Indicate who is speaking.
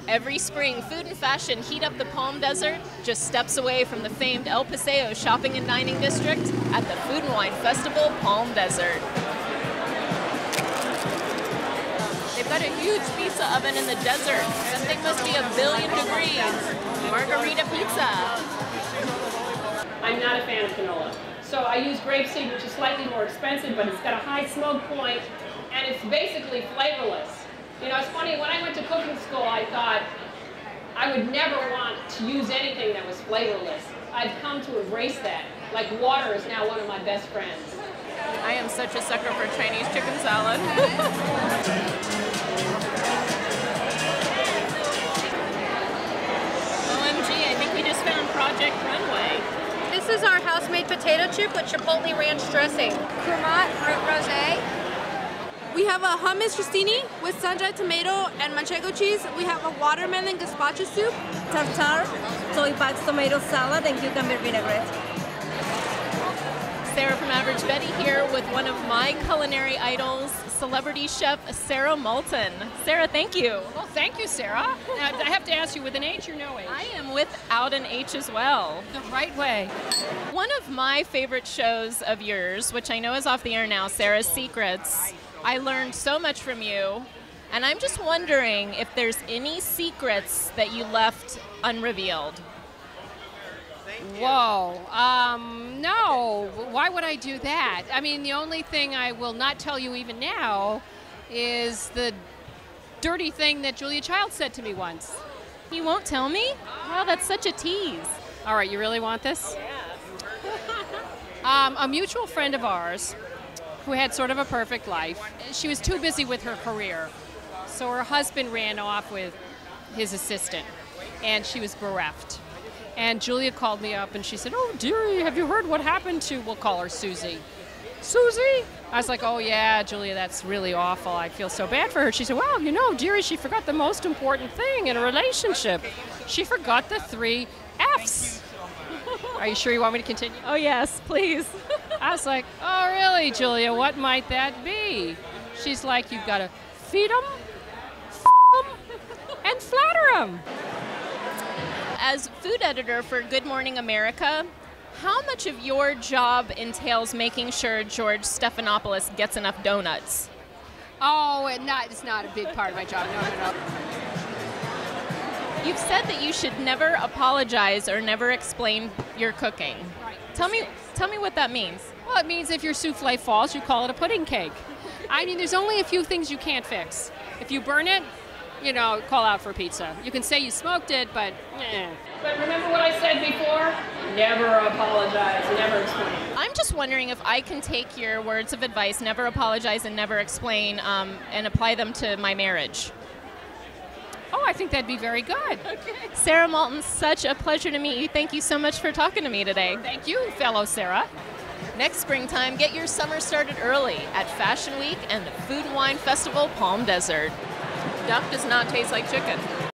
Speaker 1: Every spring, food and fashion heat up the Palm Desert, just steps away from the famed El Paseo Shopping and Dining District at the Food and Wine Festival, Palm Desert. They've got a huge pizza oven in the desert. That thing must be 1 billion degrees. Margarita pizza.
Speaker 2: I'm not a fan of canola. So I use grapeseed, which is slightly more expensive, but it's got a high smoke point, and it's basically flavorless. You know, it's funny, when I went to cooking school, I thought I would never want to use anything that was flavorless. I've come to embrace that. Like water is now one of my best friends.
Speaker 1: I am such a sucker for Chinese chicken salad. OMG, I think we just found Project Runway.
Speaker 3: This is our house-made potato chip with chipotle ranch dressing. Curmat rosé.
Speaker 4: We have a hummus crostini with sun-dried tomato and manchego cheese. We have a watermelon gazpacho soup.
Speaker 5: Tartare, soy-box tomato salad, and cucumber vinaigrette.
Speaker 1: Sara from Average Betty here with one of my culinary idols, celebrity chef Sara Moulton. Sara, thank you.
Speaker 2: Well, thank you, Sara. Now, I have to ask you, with an H or no H?
Speaker 1: I am without an H as well.
Speaker 2: The right way.
Speaker 1: One of my favorite shows of yours, which I know is off the air now, Sara's Secrets. I learned so much from you, and I'm just wondering if there's any secrets that you left unrevealed.
Speaker 2: Whoa, no, why would I do that? I mean, the only thing I will not tell you even now is the dirty thing that Julia Child said to me once.
Speaker 1: You won't tell me? Wow, that's such a tease.
Speaker 2: All right, you really want this? A mutual friend of ours who had sort of a perfect life, she was too busy with her career, so her husband ran off with his assistant, and she was bereft. And Julia called me up and she said, "Oh, dearie, have you heard what happened to," we'll call her Susie. Susie? I was like, "Oh yeah, Julia, that's really awful. I feel so bad for her." She said, "Well, you know, dearie, she forgot the most important thing in a relationship. She forgot the 3 F's. Are you sure you want me to continue?
Speaker 1: Oh yes, please.
Speaker 2: I was like, "Oh really, Julia, what might that be?" She's like, "You've got to feed them, and flatter them."
Speaker 1: As food editor for Good Morning America, how much of your job entails making sure George Stephanopoulos gets enough donuts?
Speaker 2: Oh, it's not a big part of my job. No.
Speaker 1: You've said that you should never apologize or never explain your cooking.
Speaker 2: Right.
Speaker 1: Tell me what that means.
Speaker 2: Well, it means if your souffle falls, you call it a pudding cake. I mean, there's only a few things you can't fix. If you burn it, you know, call out for pizza. You can say you smoked it, but But remember what I said before? Never apologize, never explain.
Speaker 1: I'm just wondering if I can take your words of advice, never apologize and never explain, and apply them to my marriage.
Speaker 2: Oh, I think that'd be very good.
Speaker 1: Okay. Sara Moulton, such a pleasure to meet you. Thank you so much for talking to me today.
Speaker 2: Thank you, fellow Sara.
Speaker 1: Next springtime, get your summer started early at Fashion Week and the Food and Wine Festival, Palm Desert. Duck does not taste like chicken.